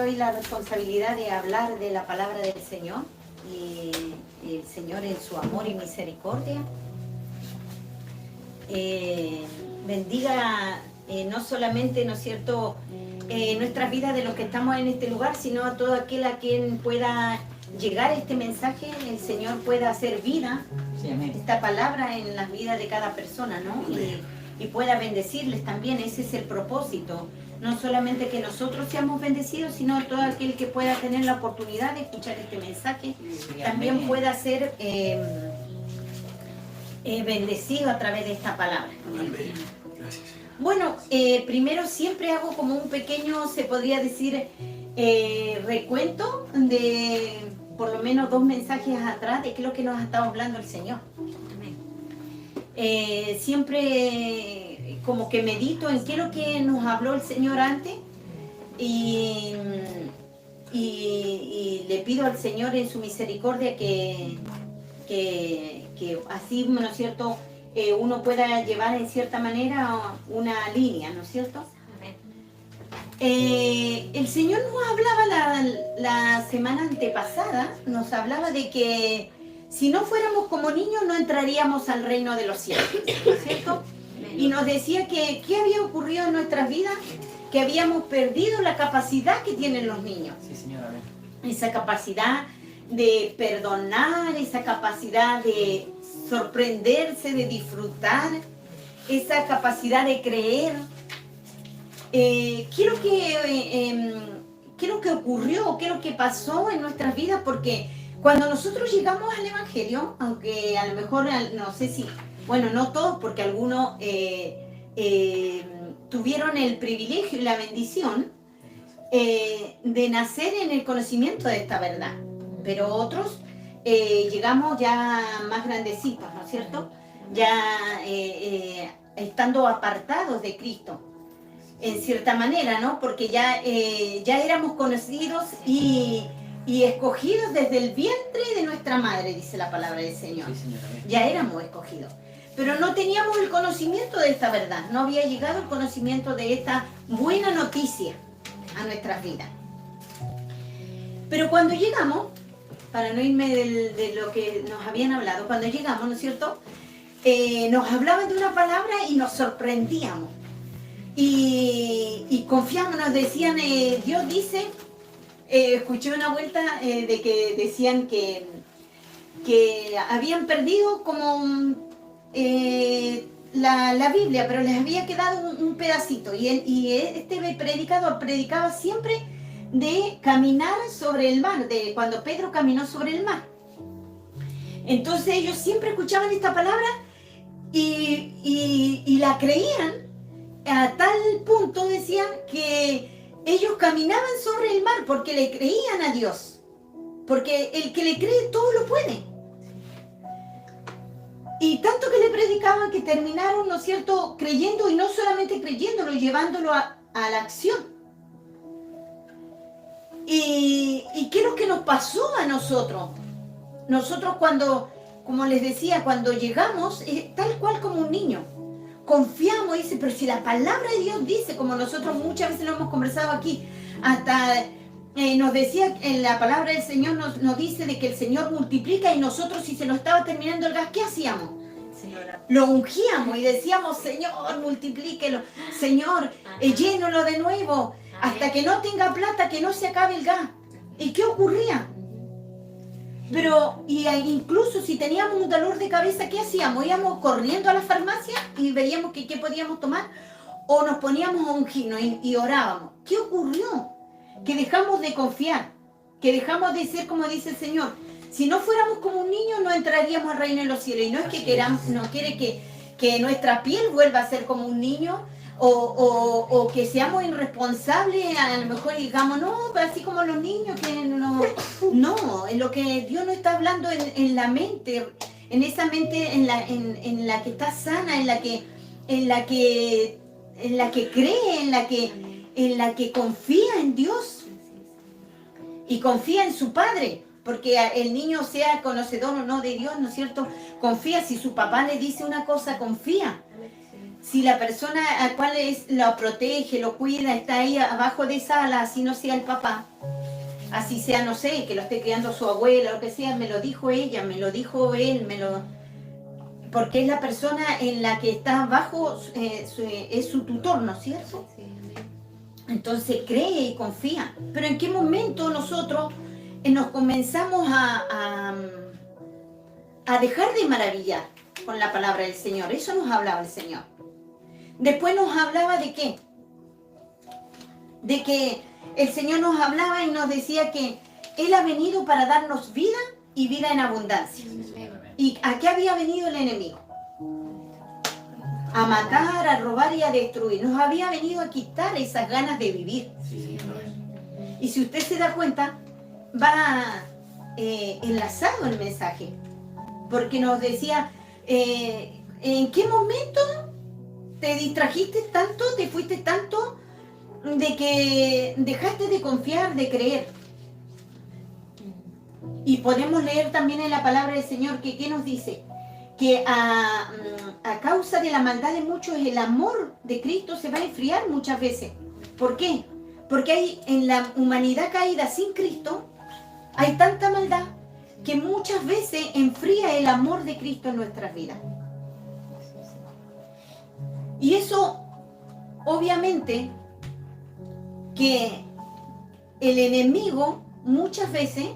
Hoy la responsabilidad de hablar de la palabra del Señor y el Señor en su amor y misericordia bendiga no solamente, ¿no es cierto?, nuestras vidas de los que estamos en este lugar, sino a todo aquel a quien pueda llegar este mensaje, el Señor pueda hacer vida, esta palabra en las vidas de cada persona, ¿no? Y pueda bendecirles también, ese es el propósito. No solamente que nosotros seamos bendecidos, sino todo aquel que pueda tener la oportunidad de escuchar este mensaje, también pueda ser bendecido a través de esta palabra. Amén. Gracias. Bueno, primero siempre hago como un pequeño, se podría decir, recuento de por lo menos 2 mensajes atrás de qué es lo que nos ha estado hablando el Señor. Siempre como que medito en qué es lo que nos habló el Señor antes y le pido al Señor en su misericordia que así, ¿no es cierto?, uno pueda llevar en cierta manera una línea, ¿no es cierto? El Señor nos hablaba la semana antepasada, nos hablaba de que si no fuéramos como niños no entraríamos al reino de los cielos, ¿no es cierto? Y nos decía que qué había ocurrido en nuestras vidas, que habíamos perdido la capacidad que tienen los niños. Sí, señora. Esa capacidad de perdonar, esa capacidad de sorprenderse, de disfrutar, esa capacidad de creer. ¿Qué es lo que ocurrió? ¿Qué es lo que pasó en nuestras vidas? Porque cuando nosotros llegamos al Evangelio, aunque a lo mejor, no sé si, bueno, no todos, porque algunos tuvieron el privilegio y la bendición de nacer en el conocimiento de esta verdad, pero otros llegamos ya más grandecitos, ¿no es cierto? Ya estando apartados de Cristo, en cierta manera, ¿no? Porque ya éramos conocidos y escogidos desde el vientre de nuestra madre, dice la palabra del Señor. Sí, señora. Ya éramos escogidos. Pero no teníamos el conocimiento de esta verdad, no había llegado el conocimiento de esta buena noticia a nuestras vidas. Pero cuando llegamos, para no irme de lo que nos habían hablado, cuando llegamos, ¿no es cierto?, nos hablaban de una palabra y nos sorprendíamos. Y confiamos, nos decían, Dios dice, escuché una vuelta de que decían que habían perdido como la Biblia, pero les había quedado un pedacito. Y este predicador predicaba siempre de caminar sobre el mar, de cuando Pedro caminó sobre el mar. Entonces ellos siempre escuchaban esta palabra y la creían. A tal punto decían que ellos caminaban sobre el mar porque le creían a Dios. Porque el que le cree todo lo puede. Y tanto que le predicaban que terminaron, ¿no es cierto?, creyendo, y no solamente creyéndolo, llevándolo a la acción. ¿Y qué es lo que nos pasó a nosotros? Nosotros cuando, como les decía, cuando llegamos, tal cual como un niño. Confiamos, dice, pero si la palabra de Dios dice, como nosotros muchas veces lo hemos conversado aquí, hasta nos decía, en la palabra del Señor nos dice de que el Señor multiplica, y nosotros, si se nos estaba terminando el gas, ¿qué hacíamos? Señora. Lo ungíamos y decíamos, Señor, multiplíquelo, Señor, llénalo de nuevo, hasta que no tenga plata, que no se acabe el gas. ¿Y qué ocurría? Pero incluso si teníamos un dolor de cabeza, ¿qué hacíamos? Íbamos corriendo a la farmacia y veíamos qué podíamos tomar, o nos poníamos a ungirnos y orábamos. ¿Qué ocurrió? Que dejamos de confiar, que dejamos de ser como dice el Señor. Si no fuéramos como un niño, no entraríamos al reino de los cielos. Y no es que queramos, no quiere que nuestra piel vuelva a ser como un niño, o que seamos irresponsables, a lo mejor digamos, no, así como los niños, que no, en lo que Dios nos está hablando en la mente, en esa mente en la que está sana, en la que cree, en la que confía en Dios y confía en su Padre. Porque el niño, sea conocedor o no de Dios, ¿no es cierto?, confía. Si su papá le dice una cosa, confía. Si la persona a cual lo protege, lo cuida, está ahí abajo de esa ala, así no sea el papá, así sea, no sé, que lo esté criando su abuela o lo que sea, me lo dijo ella, me lo dijo él, porque es la persona en la que está abajo, es su tutor, ¿no es cierto? Entonces cree y confía. Pero ¿en qué momento nosotros nos comenzamos a dejar de maravillar con la palabra del Señor? Eso nos hablaba el Señor. Después nos hablaba de qué? De que el Señor nos hablaba y nos decía que Él ha venido para darnos vida y vida en abundancia. ¿Y a qué había venido el enemigo? A matar, a robar y a destruir. Nos había venido a quitar esas ganas de vivir. Y si usted se da cuenta, va enlazado el mensaje. Porque nos decía, ¿en qué momento te distrajiste tanto, te fuiste tanto de que dejaste de confiar, de creer? Y podemos leer también en la palabra del Señor que ¿qué nos dice? Que a causa de la maldad de muchos el amor de Cristo se va a enfriar muchas veces. ¿Por qué? Porque hay en la humanidad caída sin Cristo hay tanta maldad que muchas veces enfría el amor de Cristo en nuestras vidas. Y eso, obviamente, que el enemigo muchas veces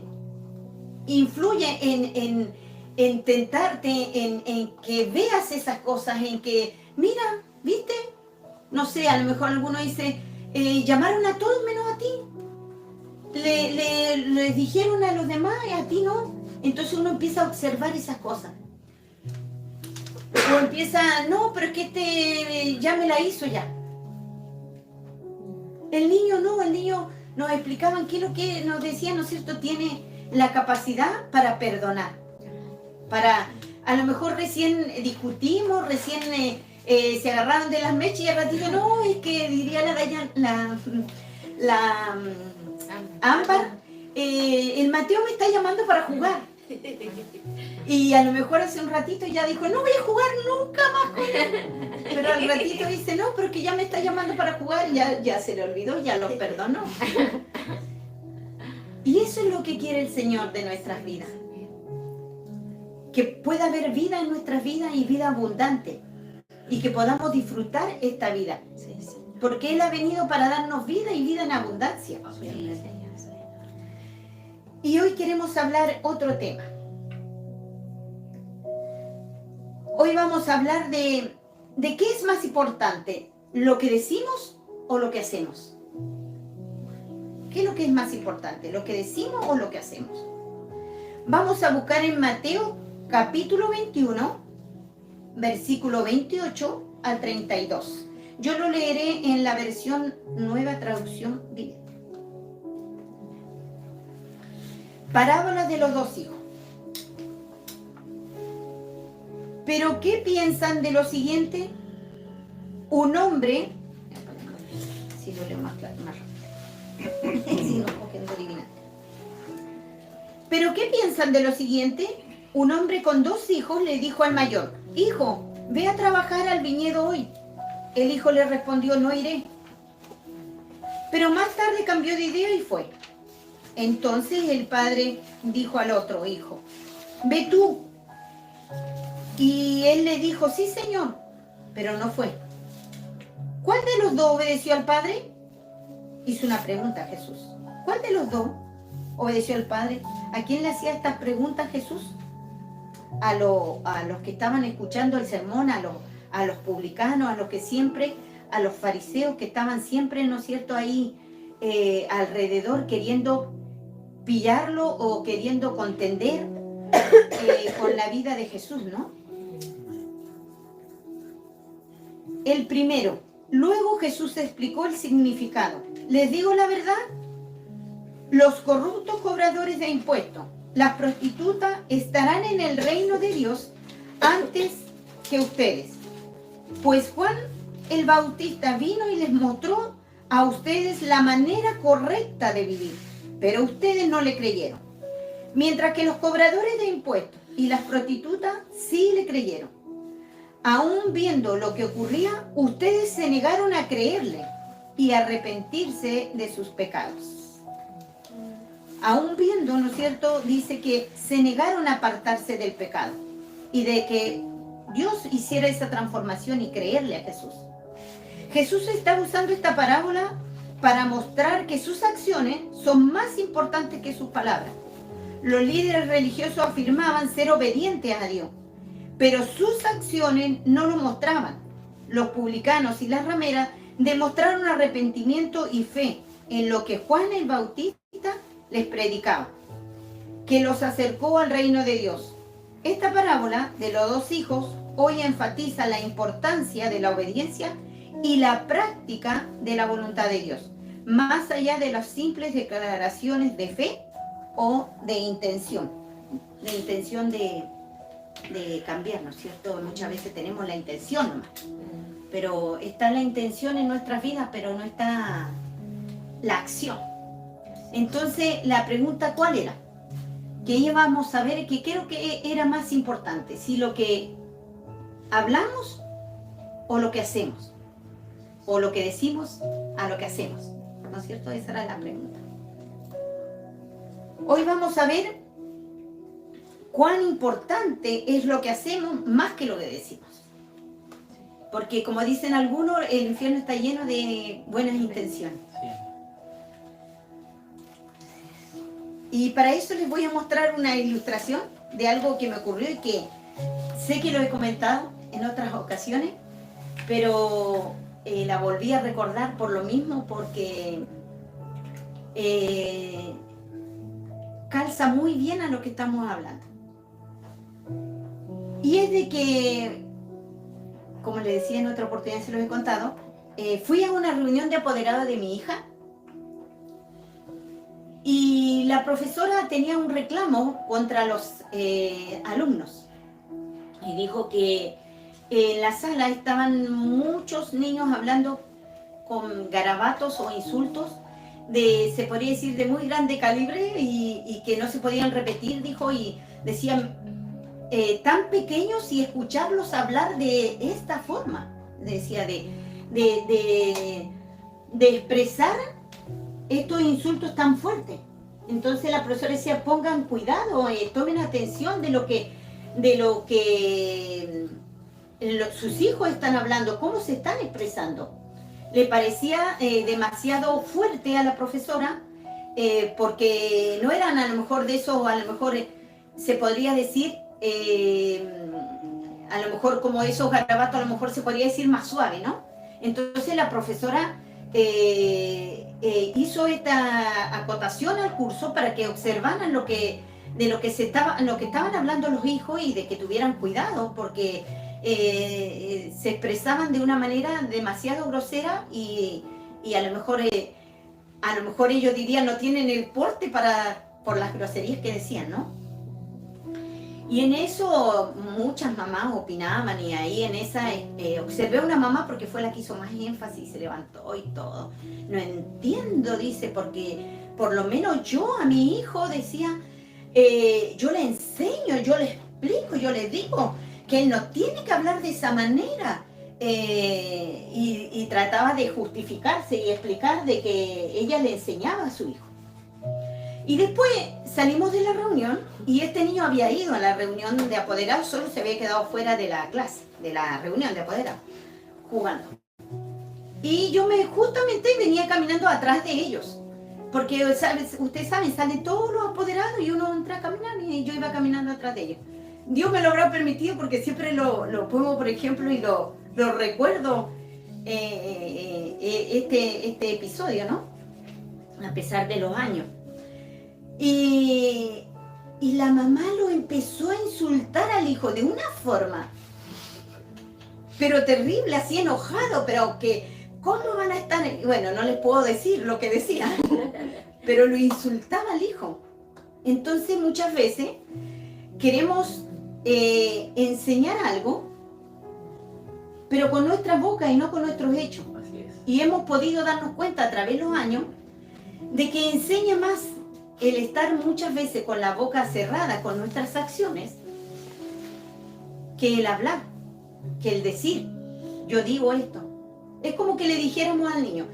influye en tentarte, en que veas esas cosas, en que, mira, ¿viste? No sé, a lo mejor alguno dice, llamaron a todos menos a ti. Les dijeron a los demás y a ti no. Entonces uno empieza a observar esas cosas. O empieza, no, pero es que ya me la hizo ya. El niño nos explicaban qué es lo que nos decían, ¿no es cierto? Tiene la capacidad para perdonar. A lo mejor recién discutimos, recién se agarraron de las mechas y al ratito, no, es que diría la Ámbar, el Mateo me está llamando para jugar. Y a lo mejor hace un ratito ya dijo, no voy a jugar nunca más con él. Pero al ratito dice, no, pero que ya me está llamando para jugar, ya se le olvidó, ya lo perdonó. Y eso es lo que quiere el Señor de nuestras vidas. Que pueda haber vida en nuestras vidas y vida abundante. Y que podamos disfrutar esta vida. Porque Él ha venido para darnos vida y vida en abundancia. Y hoy queremos hablar otro tema. Hoy vamos a hablar de qué es más importante, lo que decimos o lo que hacemos. ¿Qué es lo que es más importante, lo que decimos o lo que hacemos? Vamos a buscar en Mateo capítulo 21, versículo 28 al 32. Yo lo leeré en la versión Nueva Traducción Viviente. Parábola de los dos hijos. ¿Pero qué piensan de lo siguiente? Un hombre, si lo leo más claro, más rápido, si no, cogiendo adivinante. ¿Pero qué piensan de lo siguiente? Un hombre con dos hijos le dijo al mayor, hijo, ve a trabajar al viñedo hoy. El hijo le respondió, no iré. Pero más tarde cambió de idea y fue. Entonces el padre dijo al otro hijo, ve tú. Y él le dijo, sí señor, pero no fue. ¿Cuál de los dos obedeció al padre? Hizo una pregunta a Jesús. ¿Cuál de los dos obedeció al padre? ¿A quién le hacía estas preguntas Jesús? A los que estaban escuchando el sermón, a los publicanos, a los fariseos que estaban siempre, ¿no es cierto?, ahí alrededor queriendo pillarlo o queriendo contender con la vida de Jesús, ¿no? El primero. Luego Jesús explicó el significado. Les digo la verdad, los corruptos cobradores de impuestos, las prostitutas estarán en el reino de Dios antes que ustedes. Pues Juan el Bautista vino y les mostró a ustedes la manera correcta de vivir, pero ustedes no le creyeron. Mientras que los cobradores de impuestos y las prostitutas sí le creyeron. Aún viendo lo que ocurría, ustedes se negaron a creerle y a arrepentirse de sus pecados. Aún viendo, ¿no es cierto?, dice que se negaron a apartarse del pecado y de que Dios hiciera esa transformación y creerle a Jesús. Jesús está usando esta parábola para mostrar que sus acciones son más importantes que sus palabras. Los líderes religiosos afirmaban ser obedientes a Dios, pero sus acciones no lo mostraban. Los publicanos y las rameras demostraron arrepentimiento y fe en lo que Juan el Bautista les predicaba, que los acercó al reino de Dios. Esta parábola de los dos hijos hoy enfatiza la importancia de la obediencia y la práctica de la voluntad de Dios, más allá de las simples declaraciones de fe o de intención de cambiar, ¿no es cierto? Muchas veces tenemos la intención nomás, pero está la intención en nuestras vidas, pero no está la acción. Entonces, la pregunta, ¿cuál era? Que íbamos a ver, que creo que era más importante, si lo que hablamos o lo que hacemos, o lo que decimos a lo que hacemos, ¿no es cierto? Esa era la pregunta. Hoy vamos a ver cuán importante es lo que hacemos más que lo que decimos. Porque como dicen algunos, el infierno está lleno de buenas intenciones. Y para eso les voy a mostrar una ilustración de algo que me ocurrió y que sé que lo he comentado en otras ocasiones, pero la volví a recordar por lo mismo, porque calza muy bien a lo que estamos hablando. Y es de que, como les decía en otra oportunidad, se los he contado, fui a una reunión de apoderados de mi hija y la profesora tenía un reclamo contra los alumnos y dijo que en la sala estaban muchos niños hablando con garabatos o insultos se podría decir, de muy grande calibre y que no se podían repetir, dijo, y decían tan pequeños, y escucharlos hablar de esta forma, decía, de expresar estos insultos tan fuertes. Entonces la profesora decía, pongan cuidado, tomen atención de lo que sus hijos están hablando, cómo se están expresando. Le parecía demasiado fuerte a la profesora, porque no eran a lo mejor de eso, a lo mejor se podría decir, a lo mejor como esos garabatos, a lo mejor se podría decir más suave, ¿no? Entonces la profesora hizo esta acotación al curso para que observaran lo que estaban hablando los hijos y de que tuvieran cuidado, porque se expresaban de una manera demasiado grosera y a lo mejor ellos dirían no tienen el porte por las groserías que decían, ¿no? Y en eso muchas mamás opinaban, y ahí en esa observé a una mamá porque fue la que hizo más énfasis, se levantó y todo. No entiendo, dice, porque por lo menos yo a mi hijo decía, yo le enseño, yo le explico, yo le digo que él no tiene que hablar de esa manera. Y trataba de justificarse y explicar de que ella le enseñaba a su hijo. Y después salimos de la reunión y este niño había ido a la reunión de apoderados, solo se había quedado fuera de la clase, de la reunión de apoderados, jugando. Y yo justamente venía caminando atrás de ellos, porque ustedes saben, salen todos los apoderados y uno entra a caminar y yo iba caminando atrás de ellos. Dios me lo habrá permitido porque siempre lo pongo, por ejemplo, y lo recuerdo, este episodio, ¿no? A pesar de los años. Y la mamá lo empezó a insultar al hijo de una forma, pero terrible, así enojado, pero que, ¿cómo van a estar? Bueno, no les puedo decir lo que decía, pero lo insultaba al hijo. Entonces muchas veces queremos enseñar algo, pero con nuestra boca y no con nuestros hechos. Así es. Y hemos podido darnos cuenta a través de los años de que enseña más el estar muchas veces con la boca cerrada con nuestras acciones que el hablar. que el decir, yo digo esto. Es como que le dijéramos al niño,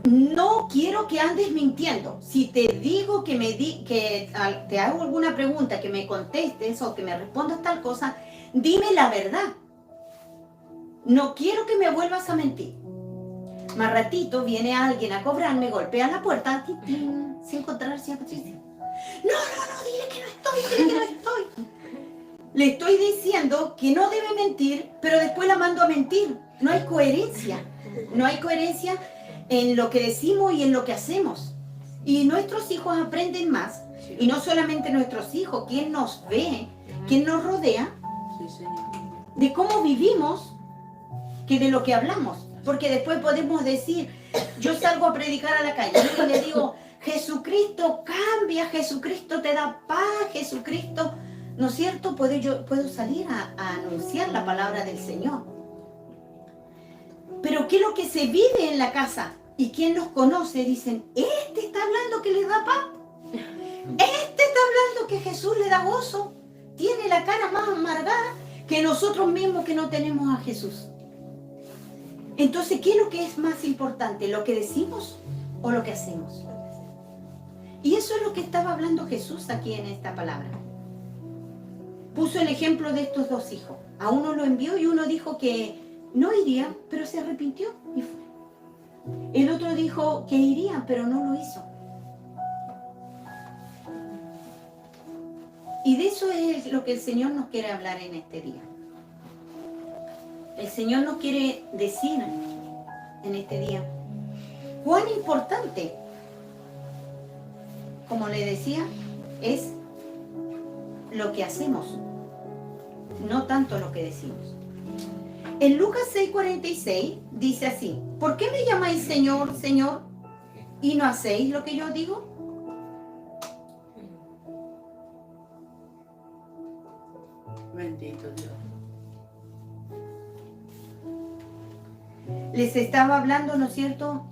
no quiero que andes mintiendo. Si te digo que te hago alguna pregunta, que me contestes o que me respondas tal cosa, dime la verdad. No quiero que me vuelvas a mentir. Más ratito viene alguien a cobrarme, golpea la puerta, sin encontrarse a Patricia. No, dile que no estoy. Le estoy diciendo que no debe mentir, pero después la mando a mentir. No hay coherencia. No hay coherencia en lo que decimos y en lo que hacemos. Y nuestros hijos aprenden más. Y no solamente nuestros hijos, quien nos ve, quien nos rodea, de cómo vivimos, que de lo que hablamos. Porque después podemos decir, yo salgo a predicar a la calle y le digo, Jesucristo cambia, Jesucristo te da paz, Jesucristo, ¿no es cierto? Puedo salir a anunciar la palabra del Señor. Pero ¿qué es lo que se vive en la casa? Y quien nos conoce dicen, este está hablando que le da paz, este está hablando que Jesús le da gozo, tiene la cara más amargada que nosotros mismos que no tenemos a Jesús. Entonces, ¿qué es lo que es más importante? ¿Lo que decimos o lo que hacemos? Y eso es lo que estaba hablando Jesús aquí en esta palabra. Puso el ejemplo de estos dos hijos. A uno lo envió y uno dijo que no iría, pero se arrepintió y fue. El otro dijo que iría, pero no lo hizo. Y de eso es lo que el Señor nos quiere hablar en este día. El Señor nos quiere decir en este día cuán importante, como le decía, es lo que hacemos, no tanto lo que decimos. En Lucas 6:46 dice así, ¿por qué me llamáis Señor, Señor, y no hacéis lo que yo digo? Bendito Dios. Les estaba hablando, ¿no es cierto?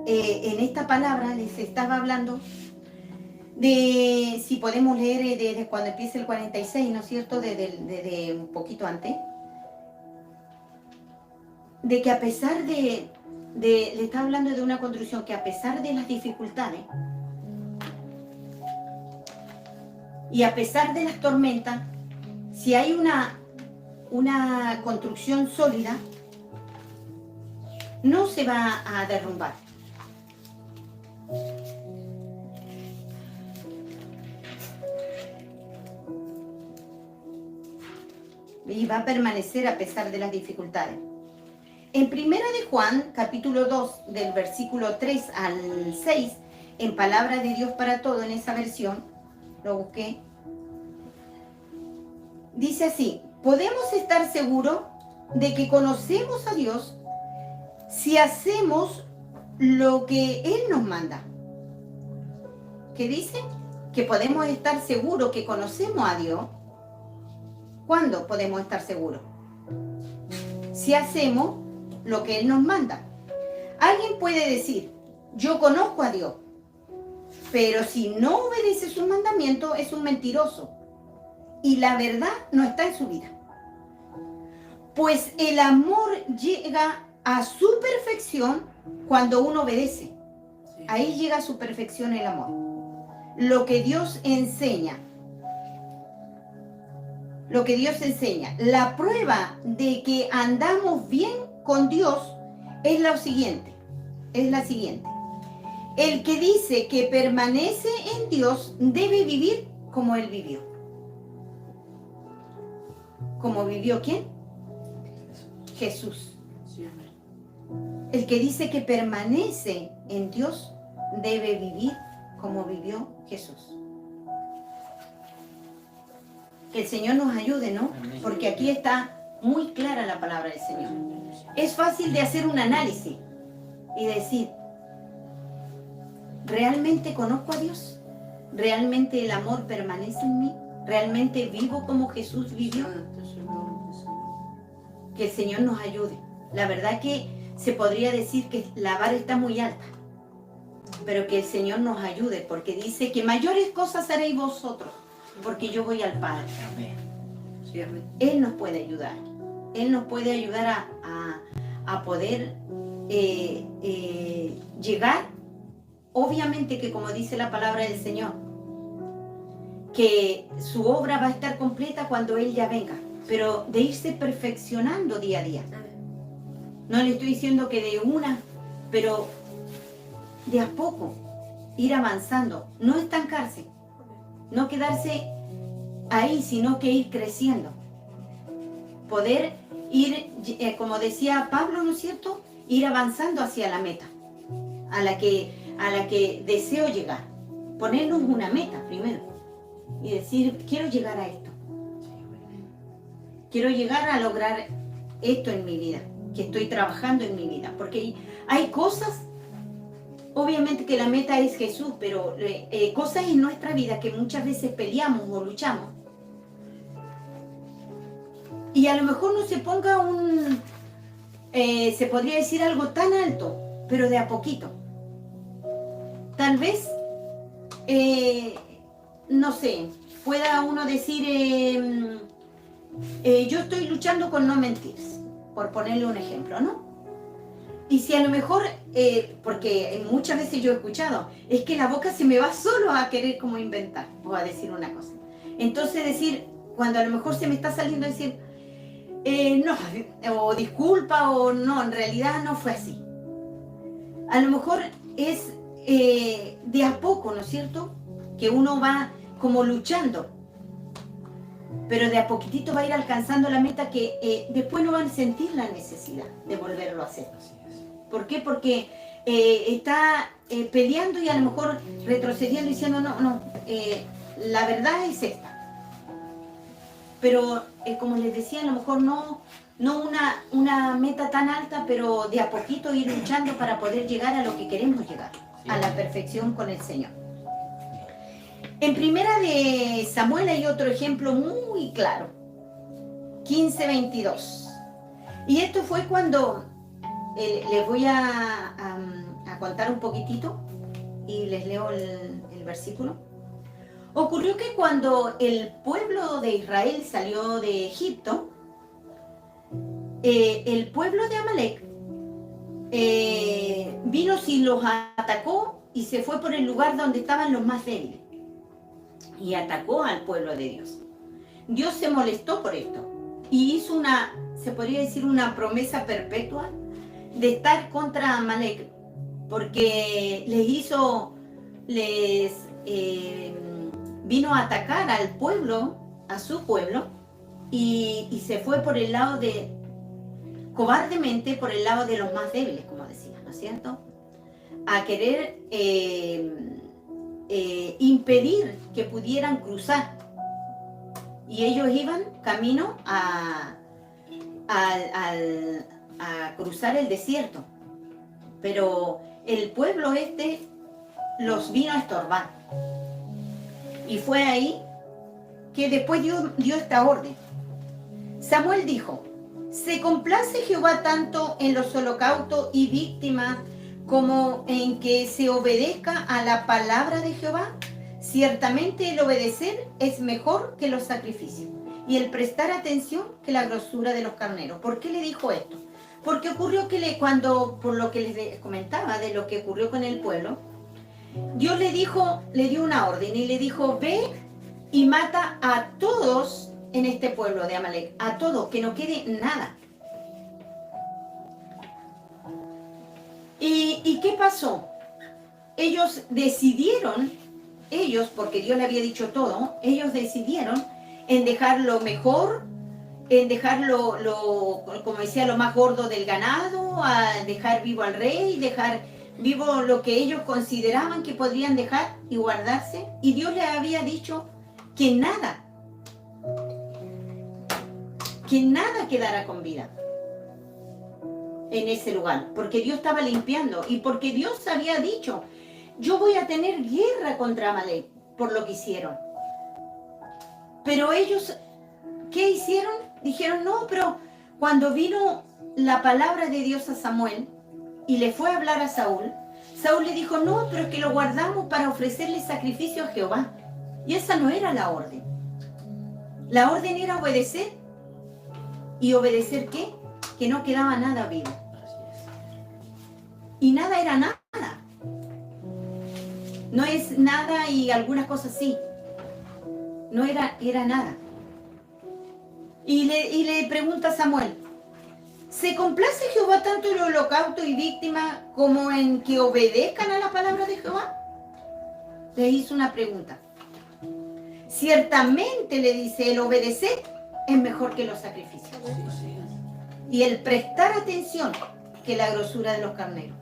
En esta palabra les estaba hablando de, si podemos leer desde cuando empieza el 46, ¿no es cierto? Desde un poquito antes. De que a pesar le estaba hablando de una construcción que a pesar de las dificultades y a pesar de las tormentas, si hay una construcción sólida, no se va a derrumbar. Y va a permanecer a pesar de las dificultades. En Primera de Juan, capítulo 2, del versículo 3 al 6, en Palabra de Dios para Todo, en esa versión, lo busqué, dice así, podemos estar seguros de que conocemos a Dios si hacemos lo que Él nos manda. ¿Qué dice? Que podemos estar seguros que conocemos a Dios. ¿Cuándo podemos estar seguros? Si hacemos lo que Él nos manda. Alguien puede decir, yo conozco a Dios, pero si no obedece sus mandamientos es un mentiroso y la verdad no está en su vida. Pues el amor llega a su perfección cuando uno obedece. Ahí llega a su perfección el amor. Lo que Dios enseña. Lo que Dios enseña. La prueba de que andamos bien con Dios es la siguiente. El que dice que permanece en Dios debe vivir como Él vivió. ¿Cómo vivió quién? Jesús. El que dice que permanece en Dios debe vivir como vivió Jesús. Que el Señor nos ayude, ¿no? Porque aquí está muy clara la palabra del Señor. Es fácil de hacer un análisis y decir, ¿realmente conozco a Dios? ¿Realmente el amor permanece en mí? ¿Realmente vivo como Jesús vivió? Que el Señor nos ayude. La verdad que se podría decir que la vara está muy alta, pero que el Señor nos ayude, porque dice que mayores cosas haréis vosotros, porque yo voy al Padre. Amén. Sí, amén. Él nos puede ayudar. Él nos puede ayudar a poder llegar. Obviamente que como dice la palabra del Señor, que su obra va a estar completa cuando Él ya venga, pero de irse perfeccionando día a día. No le estoy diciendo que de una, pero de a poco ir avanzando, no estancarse, no quedarse ahí, sino que ir creciendo. Poder ir, como decía Pablo, ¿no es cierto? Ir avanzando hacia la meta, a la que deseo llegar. Ponernos una meta primero y decir, quiero llegar a esto. Quiero llegar a lograr esto en mi vida, que estoy trabajando en mi vida. Porque hay cosas, obviamente que la meta es Jesús, pero cosas en nuestra vida que muchas veces peleamos o luchamos. Y a lo mejor no se ponga se podría decir algo tan alto, pero de a poquito. Tal vez, no sé, pueda uno decir, yo estoy luchando con no mentir, por ponerle un ejemplo, ¿no? Y si a lo mejor, porque muchas veces yo he escuchado, es que la boca se me va solo a querer como inventar o a decir una cosa. Entonces decir, cuando a lo mejor se me está saliendo decir, no, o disculpa, o no, en realidad no fue así. A lo mejor es de a poco, ¿no es cierto? Que uno va como luchando, pero de a poquitito va a ir alcanzando la meta que después no van a sentir la necesidad de volverlo a hacer. ¿Por qué? Porque está peleando y a lo mejor retrocediendo diciendo, no, la verdad es esta. Pero como les decía, a lo mejor no una meta tan alta, pero de a poquito ir luchando para poder llegar a lo que queremos llegar, a la perfección con el Señor. En primera de Samuel hay otro ejemplo muy claro, 15:22. Y esto fue cuando, les voy a contar un poquitito y les leo el versículo. Ocurrió que cuando el pueblo de Israel salió de Egipto, el pueblo de Amalek vino y los atacó y se fue por el lugar donde estaban los más débiles y atacó al pueblo de Dios. Dios se molestó por esto y hizo se podría decir una promesa perpetua de estar contra Amalek, porque vino a atacar al pueblo, a su pueblo, y se fue por el lado cobardemente por el lado de los más débiles, como decía, ¿no es cierto? A querer impedir que pudieran cruzar. Y ellos iban camino a cruzar el desierto. Pero el pueblo los vino a estorbar. Y fue ahí que después dio esta orden. Samuel dijo, ¿se complace Jehová tanto en los holocaustos y víctimas como en que se obedezca a la palabra de Jehová? Ciertamente el obedecer es mejor que los sacrificios y el prestar atención que la grosura de los carneros. ¿Por qué le dijo esto? Porque ocurrió que por lo que les comentaba de lo que ocurrió con el pueblo, Dios le dio una orden y le dijo, ve y mata a todos en este pueblo de Amalek, a todos, que no quede nada. ¿Y qué pasó? Ellos decidieron, porque Dios le había dicho todo, ellos decidieron en dejar lo mejor, en dejar como decía, lo más gordo del ganado, a dejar vivo al rey, dejar vivo lo que ellos consideraban que podrían dejar y guardarse. Y Dios les había dicho que nada quedara con vida en ese lugar, porque Dios estaba limpiando y porque Dios había dicho, yo voy a tener guerra contra Amalek por lo que hicieron. Pero ellos, ¿qué hicieron? Dijeron, no, pero cuando vino la palabra de Dios a Samuel y le fue a hablar a Saúl, Saúl le dijo, no, pero es que lo guardamos para ofrecerle sacrificio a Jehová. Y esa no era la orden. La orden era obedecer. ¿Y obedecer qué? Que no quedaba nada vivo. Y nada era nada. No es nada y algunas cosas sí. No era nada. Y le pregunta a Samuel, ¿se complace Jehová tanto en el holocausto y víctima como en que obedezcan a la palabra de Jehová? Le hizo una pregunta. Ciertamente, le dice, el obedecer es mejor que los sacrificios. Y el prestar atención que la grosura de los carneros.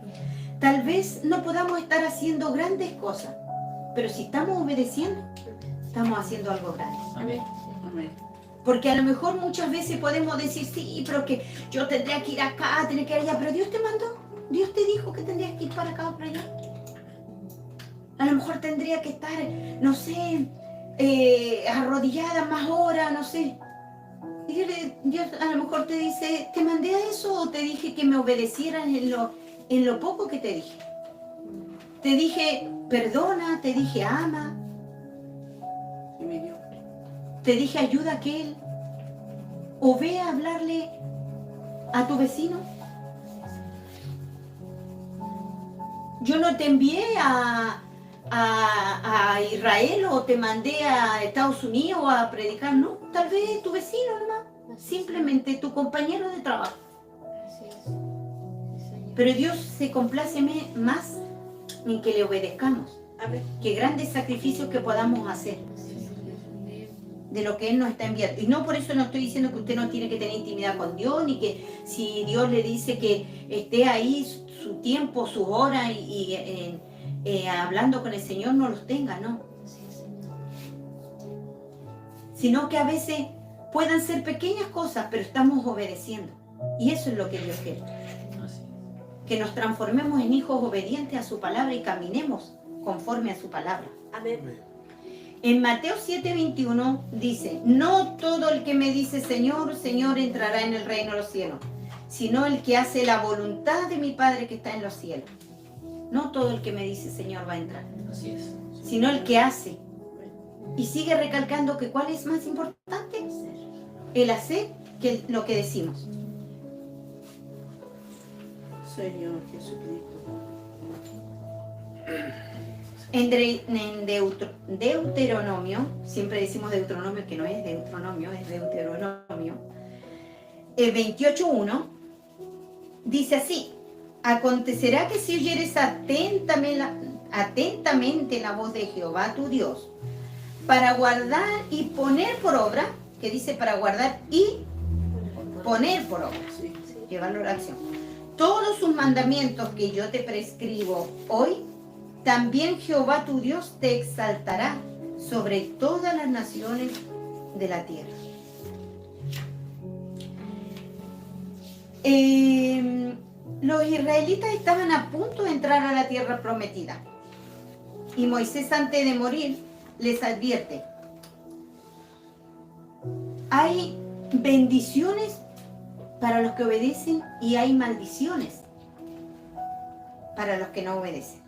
Tal vez no podamos estar haciendo grandes cosas, pero si estamos obedeciendo, estamos haciendo algo grande. Amén. Amén. Porque a lo mejor muchas veces podemos decir, sí, pero que yo tendría que ir acá, tendría que ir allá, pero Dios te mandó, Dios te dijo que tendrías que ir para acá o para allá. A lo mejor tendría que estar, no sé, arrodillada más horas, no sé. Y Dios a lo mejor te dice, ¿te mandé a eso o te dije que me obedecieras en lo poco que te dije? Te dije, perdona, te dije, ama. Y me dio. Te dije, ayuda a aquel. O ve a hablarle a tu vecino. Yo no te envié a Israel o te mandé a Estados Unidos a predicar, no. Tal vez tu vecino nomás. Simplemente tu compañero de trabajo. Pero Dios se complace más en que le obedezcamos. Que grandes sacrificios que podamos hacer de lo que Él nos está enviando. Y no por eso no estoy diciendo que usted no tiene que tener intimidad con Dios, ni que si Dios le dice que esté ahí su tiempo, sus horas y hablando con el Señor, no los tenga, no. Sino que a veces puedan ser pequeñas cosas, pero estamos obedeciendo. Y eso es lo que Dios quiere. Que nos transformemos en hijos obedientes a su palabra y caminemos conforme a su palabra. Amén. En Mateo 7:21 dice, no todo el que me dice Señor, Señor entrará en el reino de los cielos, sino el que hace la voluntad de mi Padre que está en los cielos. No todo el que me dice Señor va a entrar, Así es. sino el que hace. Y sigue recalcando que ¿cuál es más importante? El hacer que lo que decimos. Señor Jesucristo. En Deuteronomio, siempre decimos Deuteronomio, que no es Deuteronomio, es Deuteronomio, el 28:1, dice así, acontecerá que si oyeres atentamente la voz de Jehová tu Dios, para guardar y poner por obra, que dice para guardar y poner por obra, Sí. llevarlo a la acción, todos sus mandamientos que yo te prescribo hoy, también Jehová tu Dios te exaltará sobre todas las naciones de la tierra. Los israelitas estaban a punto de entrar a la tierra prometida. Y Moisés, antes de morir, les advierte. Hay bendiciones para los que obedecen y hay maldiciones para los que no obedecen.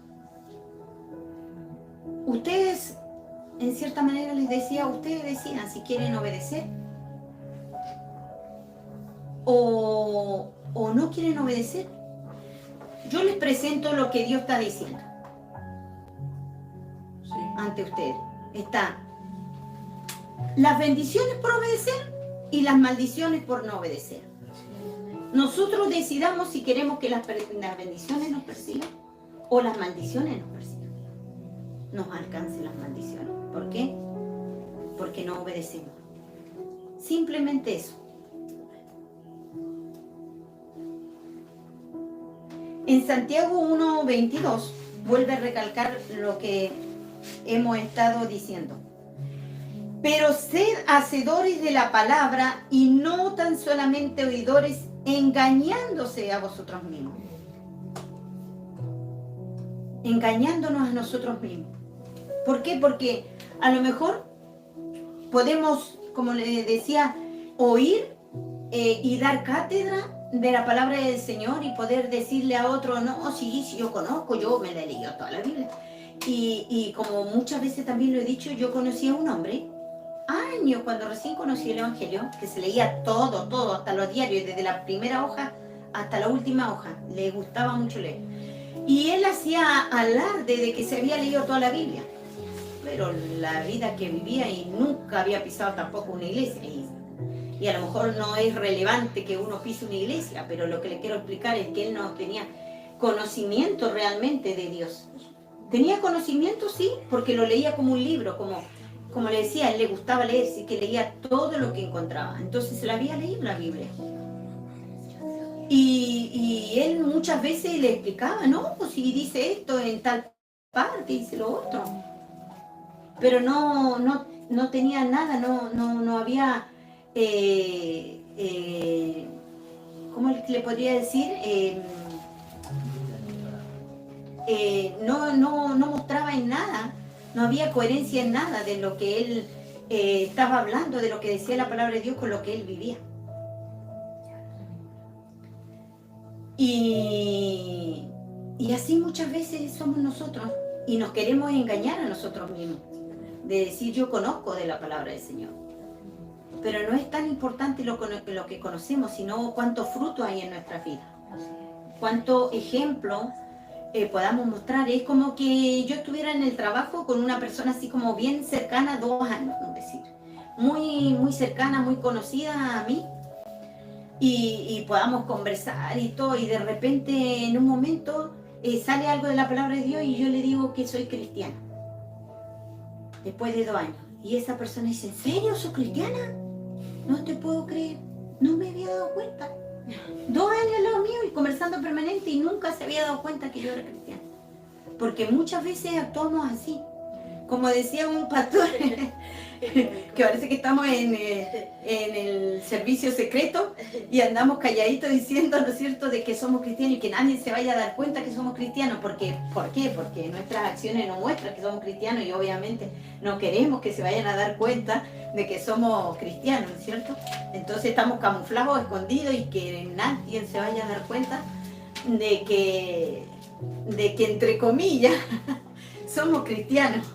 Ustedes, en cierta manera les decía, ustedes decidan si quieren obedecer o no quieren obedecer. Yo les presento lo que Dios está diciendo Sí. ante ustedes. Están las bendiciones por obedecer y las maldiciones por no obedecer. Nosotros decidamos si queremos que las bendiciones nos persigan o las maldiciones nos persigan. Nos alcancen las maldiciones. ¿Por qué? Porque no obedecemos. Simplemente eso. En Santiago 1:22 vuelve a recalcar lo que hemos estado diciendo. Pero sed hacedores de la palabra y no tan solamente oidores, engañándose a vosotros mismos. Engañándonos a nosotros mismos. ¿Por qué? Porque a lo mejor podemos, como le decía, oír y dar cátedra de la palabra del Señor y poder decirle a otro, no, sí, yo conozco, yo me la he leído toda la Biblia. Y como muchas veces también lo he dicho, yo conocí a un hombre, años cuando recién conocí el Evangelio, que se leía todo, hasta los diarios, desde la primera hoja hasta la última hoja. Le gustaba mucho leer. Y él hacía alarde de que se había leído toda la Biblia. Pero la vida que vivía y nunca había pisado tampoco una iglesia. Y a lo mejor no es relevante que uno pise una iglesia, pero lo que le quiero explicar es que él no tenía conocimiento realmente de Dios. Tenía conocimiento, sí, porque lo leía como un libro, como le decía, a él le gustaba leer, sí que leía todo lo que encontraba. Entonces se la había leído la Biblia. Y él muchas veces le explicaba, no, pues si dice esto en tal parte, dice lo otro. Pero no tenía nada, no había, ¿cómo le podría decir? No mostraba en nada, no había coherencia en nada de lo que él estaba hablando, de lo que decía la palabra de Dios con lo que él vivía. Y así muchas veces somos nosotros y nos queremos engañar a nosotros mismos, de decir yo conozco de la palabra del Señor. Pero no es tan importante lo que conocemos, sino cuánto fruto hay en nuestras vidas, cuánto ejemplo podamos mostrar. Es como que yo estuviera en el trabajo con una persona así como bien cercana, 2 años, es decir, muy cercana, muy conocida a mí, y podamos conversar y todo, y de repente en un momento sale algo de la palabra de Dios y yo le digo que soy cristiana, después de 2 años. Y esa persona dice, ¿en serio sos cristiana? No te puedo creer, no me había dado cuenta. 2 años al lado mío y conversando permanente y nunca se había dado cuenta que yo era cristiana. Porque muchas veces actuamos así. Como decía un pastor, que parece que estamos en el servicio secreto y andamos calladitos diciendo, ¿no es cierto?, de que somos cristianos y que nadie se vaya a dar cuenta que somos cristianos. ¿Por qué? Porque nuestras acciones nos muestran que somos cristianos y obviamente no queremos que se vayan a dar cuenta de que somos cristianos, ¿no es cierto? Entonces estamos camuflados, escondidos y que nadie se vaya a dar cuenta de que entre comillas somos cristianos.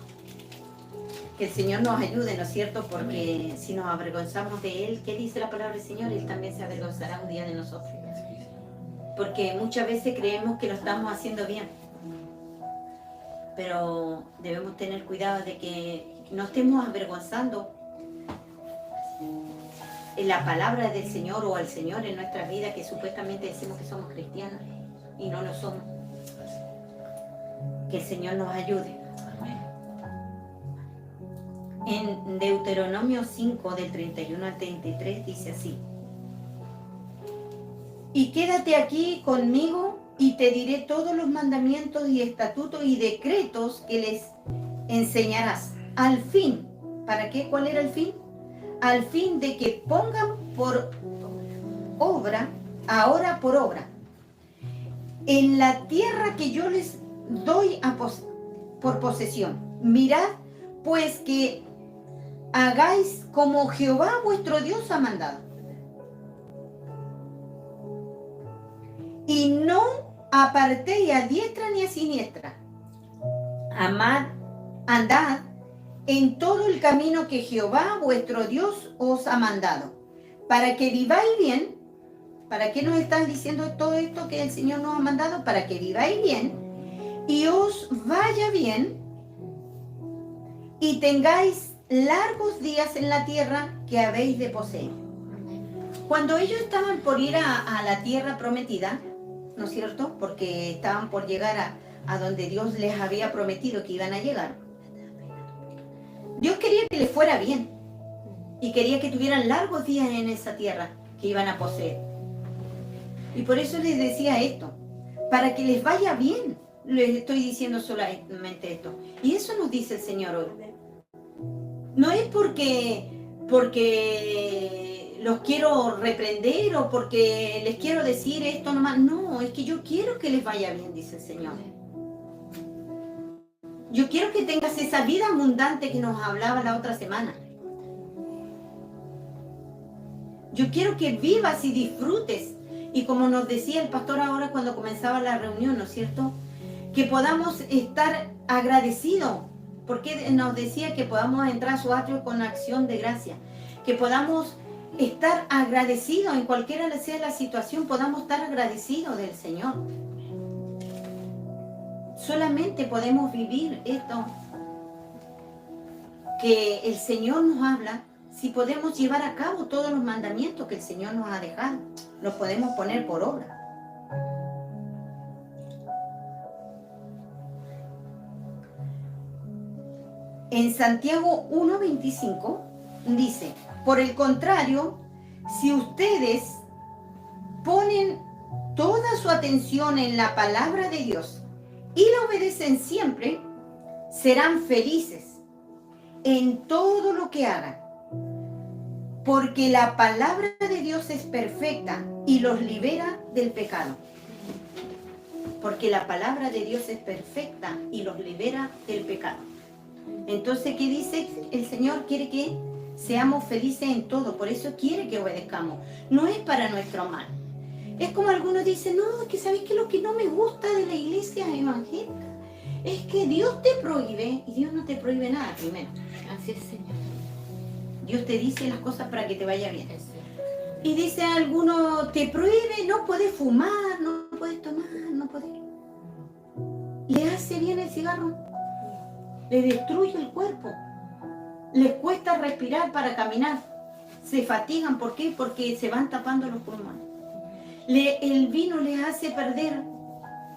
Que el Señor nos ayude, ¿no es cierto? Porque si nos avergonzamos de Él, ¿qué dice la palabra del Señor? Él también se avergonzará un día de nosotros. Porque muchas veces creemos que lo estamos haciendo bien. Pero debemos tener cuidado de que no estemos avergonzando en la palabra del Señor o al Señor en nuestras vidas, que supuestamente decimos que somos cristianos y no lo somos. Que el Señor nos ayude. En Deuteronomio 5, del 31 al 33, dice así: y quédate aquí conmigo y te diré todos los mandamientos y estatutos y decretos que les enseñarás. Al fin, ¿para qué? ¿Cuál era el fin? Al fin de que pongan por obra, ahora por obra, en la tierra que yo les doy por posesión. Mirad, pues, que hagáis como Jehová vuestro Dios ha mandado. Y no apartéis a diestra ni a siniestra. Andad en todo el camino que Jehová vuestro Dios os ha mandado, para que viváis bien. ¿Para qué nos están diciendo todo esto que el Señor nos ha mandado? Para que viváis bien y os vaya bien y tengáis largos días en la tierra que habéis de poseer. Cuando ellos estaban por ir a la tierra prometida, ¿no es cierto?, porque estaban por llegar a donde Dios les había prometido que iban a llegar, Dios quería que les fuera bien y quería que tuvieran largos días en esa tierra que iban a poseer. Y por eso les decía esto, para que les vaya bien. Les estoy diciendo solamente esto. Y eso nos dice el Señor hoy. No es porque los quiero reprender o porque les quiero decir esto nomás. No, es que yo quiero que les vaya bien, dice el Señor. Yo quiero que tengas esa vida abundante que nos hablaba la otra semana. Yo quiero que vivas y disfrutes. Y como nos decía el pastor ahora cuando comenzaba la reunión, ¿no es cierto? que podamos estar agradecidos, porque nos decía que podamos entrar a su atrio con acción de gracia, que podamos estar agradecidos en cualquiera sea la situación, podamos estar agradecidos del Señor. Solamente podemos vivir esto que el Señor nos habla si podemos llevar a cabo todos los mandamientos que el Señor nos ha dejado. Los podemos poner por obra. En Santiago 1:25 dice: por el contrario, si ustedes ponen toda su atención en la palabra de Dios y la obedecen siempre, serán felices en todo lo que hagan, porque la palabra de Dios es perfecta y los libera del pecado. Porque la palabra de Dios es perfecta y los libera del pecado. Entonces, ¿qué dice? El Señor quiere que seamos felices en todo, por eso quiere que obedezcamos. No es para nuestro mal. Es como algunos dicen, no, que ¿sabéis que lo que no me gusta de la iglesia evangélica es que Dios te prohíbe? Y Dios no te prohíbe nada primero. Así es, Señor. Dios te dice las cosas para que te vaya bien. Y dice alguno, te prohíbe, no puedes fumar, no puedes tomar, no puedes. Le hace bien el cigarro, le destruye el cuerpo, les cuesta respirar para caminar, se fatigan. ¿Por qué? Porque se van tapando los pulmones. El vino les hace perder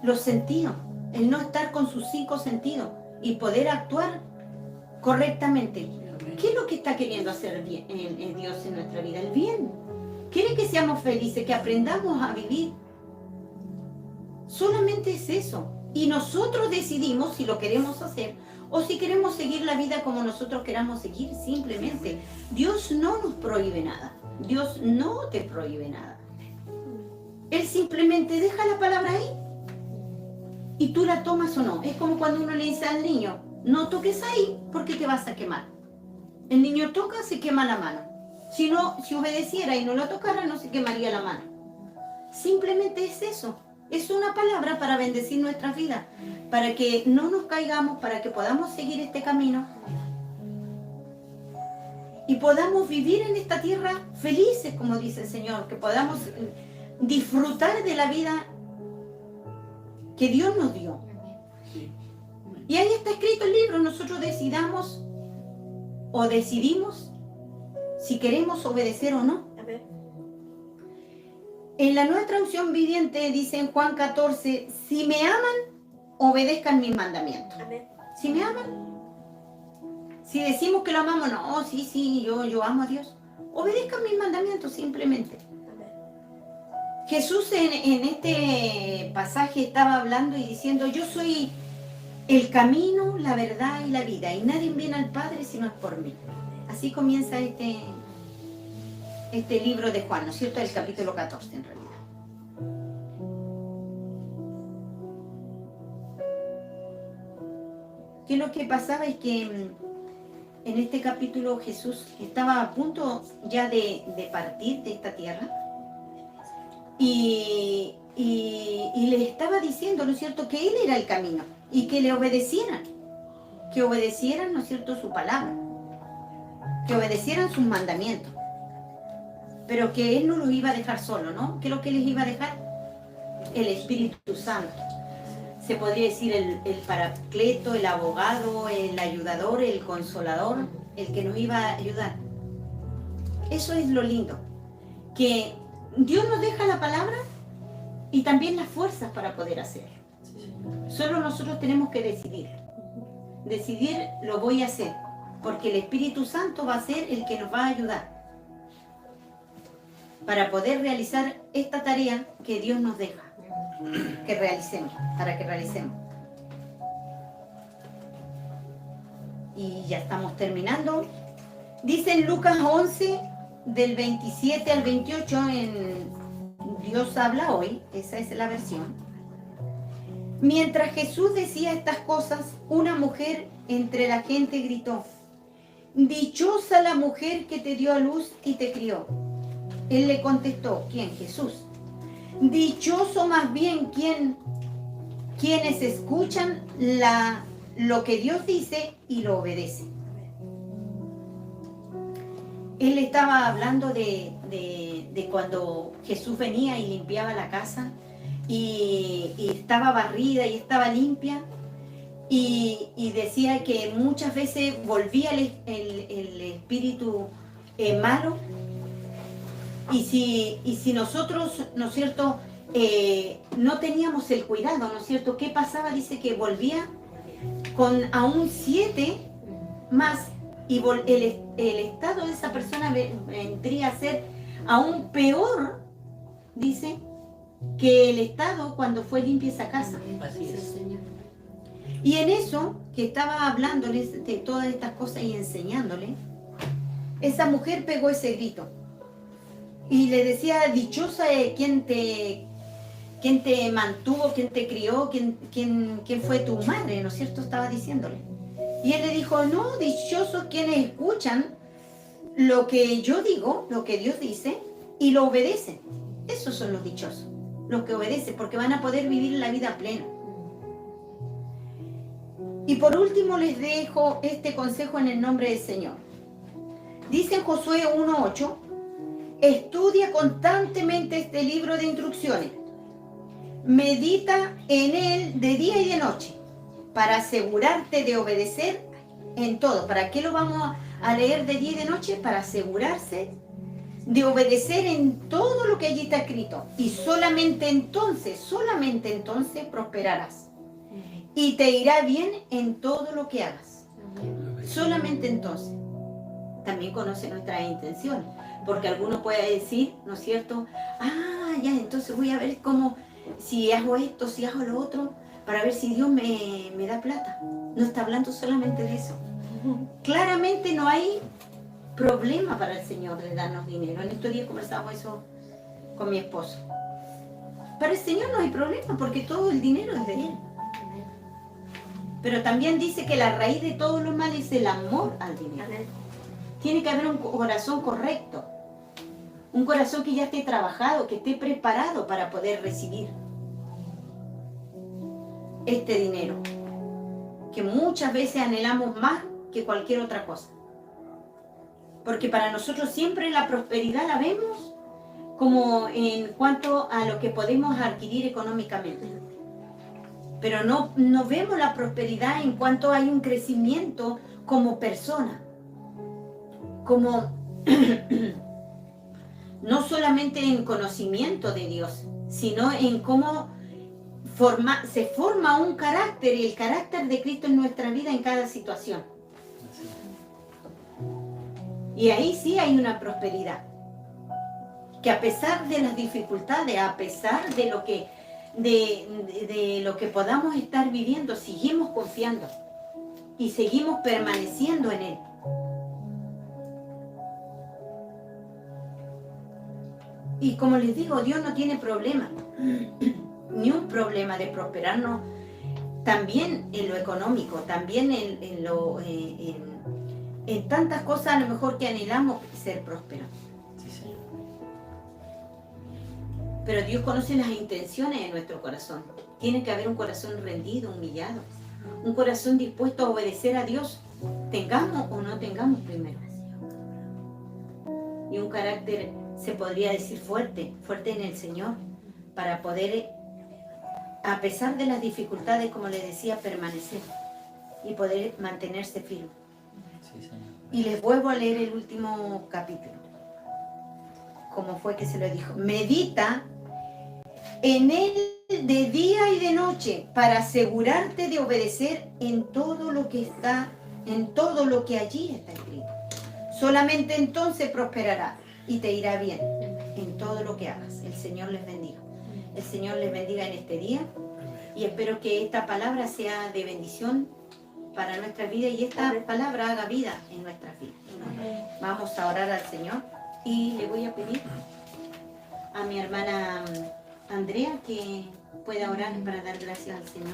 los sentidos, el no estar con sus 5 sentidos y poder actuar correctamente. ¿Qué es lo que está queriendo hacer Dios en nuestra vida? El bien. Quiere que seamos felices, que aprendamos a vivir. Solamente es eso. Y nosotros decidimos si lo queremos hacer o si queremos seguir la vida como nosotros queramos seguir, simplemente. Dios no nos prohíbe nada. Dios no te prohíbe nada. Él simplemente deja la palabra ahí y tú la tomas o no. Es como cuando uno le dice al niño, no toques ahí porque te vas a quemar. El niño toca, se quema la mano. Si obedeciera y no lo tocara, no se quemaría la mano. Simplemente es eso. Es una palabra para bendecir nuestras vidas, para que no nos caigamos, para que podamos seguir este camino y podamos vivir en esta tierra felices, como dice el Señor, que podamos disfrutar de la vida que Dios nos dio. Y ahí está escrito el libro, nosotros decidamos o decidimos si queremos obedecer o no. En la nueva traducción viviente dice en Juan 14, si me aman, obedezcan mis mandamientos. Si me aman, si decimos que lo amamos, no, sí, yo amo a Dios, obedezcan mis mandamientos simplemente. Jesús en este pasaje estaba hablando y diciendo, yo soy el camino, la verdad y la vida, y nadie viene al Padre si no es por mí. Así comienza este libro de Juan, ¿no es cierto? El capítulo 14 en realidad. ¿Qué es lo que pasaba? Es que en este capítulo Jesús estaba a punto ya de partir de esta tierra y le estaba diciendo, ¿no es cierto?, que Él era el camino y que le obedecieran, ¿no es cierto?, su palabra, que obedecieran sus mandamientos. Pero que Él no los iba a dejar solo, ¿no? ¿Qué es lo que les iba a dejar? El Espíritu Santo. Se podría decir el paracleto, el abogado, el ayudador, el consolador, el que nos iba a ayudar. Eso es lo lindo. Que Dios nos deja la palabra y también las fuerzas para poder hacerlo. Solo nosotros tenemos que decidir. Decidir, lo voy a hacer. Porque el Espíritu Santo va a ser el que nos va a ayudar para poder realizar esta tarea que Dios nos deja, para que realicemos. Y ya estamos terminando. Dice en Lucas 11, del 27 al 28, en Dios habla hoy, esa es la versión. Mientras Jesús decía estas cosas, una mujer entre la gente gritó, dichosa la mujer que te dio a luz y te crió. Él le contestó, ¿quién? Jesús. Dichoso más bien quien quienes escuchan lo que Dios dice y lo obedecen. Él estaba hablando de cuando Jesús venía y limpiaba la casa y estaba barrida y estaba limpia, y decía que muchas veces volvía el espíritu malo, y si nosotros, ¿no es cierto?, no teníamos el cuidado, ¿no es cierto?, ¿qué pasaba? Dice que volvía con aún 7 más, y el estado de esa persona vendría a ser aún peor, dice, que el estado cuando fue limpia esa casa. Así es. Y en eso, que estaba hablándoles de todas estas cosas y enseñándole, esa mujer pegó ese grito y le decía: dichosa quien te mantuvo, quien te crió, quién fue tu madre, ¿no es cierto? Estaba diciéndole. Y él le dijo: no, dichosos quienes escuchan lo que yo digo, lo que Dios dice, y lo obedecen. Esos son los dichosos, los que obedecen, porque van a poder vivir la vida plena. Y por último les dejo este consejo en el nombre del Señor. Dice en Josué 1:8: estudia constantemente este libro de instrucciones. Medita en él de día y de noche, para asegurarte de obedecer en todo. ¿Para qué lo vamos a leer de día y de noche? Para asegurarse de obedecer en todo lo que allí está escrito. Y solamente entonces prosperarás. Y te irá bien en todo lo que hagas. Solamente entonces. También conoce nuestras intenciones. Porque alguno puede decir, ¿no es cierto? Ya, entonces voy a ver cómo, si hago esto, si hago lo otro, para ver si Dios me da plata. No está hablando solamente de eso. Claramente no hay problema para el Señor de darnos dinero. En estos días conversamos eso con mi esposo. Para el Señor no hay problema, porque todo el dinero es de Él. Pero también dice que la raíz de todos los males es el amor al dinero. Tiene que haber un corazón correcto. Un corazón que ya esté trabajado, que esté preparado para poder recibir este dinero, que muchas veces anhelamos más que cualquier otra cosa. Porque para nosotros siempre la prosperidad la vemos como en cuanto a lo que podemos adquirir económicamente. Pero no vemos la prosperidad en cuanto hay un crecimiento como persona. Como no solamente en conocimiento de Dios, sino en cómo se forma un carácter, y el carácter de Cristo en nuestra vida en cada situación. Y ahí sí hay una prosperidad. Que a pesar de las dificultades, a pesar de lo que podamos estar viviendo, seguimos confiando y seguimos permaneciendo en Él. Y como les digo, Dios no tiene problema, ni un problema de prosperarnos, también en lo económico, también en tantas cosas a lo mejor que anhelamos ser prósperos. Sí, Señor. Pero Dios conoce las intenciones de nuestro corazón. Tiene que haber un corazón rendido, humillado, un corazón dispuesto a obedecer a Dios, tengamos o no tengamos primero. Y un carácter, se podría decir, fuerte en el Señor, para poder, a pesar de las dificultades, como le decía, permanecer y poder mantenerse firme. Sí, Señor. Y les vuelvo a leer el último capítulo, como fue que se lo dijo: medita en él de día y de noche, para asegurarte de obedecer en todo lo que allí está escrito. Solamente entonces prosperará y te irá bien en todo lo que hagas. El Señor les bendiga. El Señor les bendiga en este día, y espero que esta palabra sea de bendición para nuestra vida, y esta palabra haga vida en nuestras vidas. Vamos a orar al Señor, y le voy a pedir a mi hermana Andrea que pueda orar para dar gracias al Señor.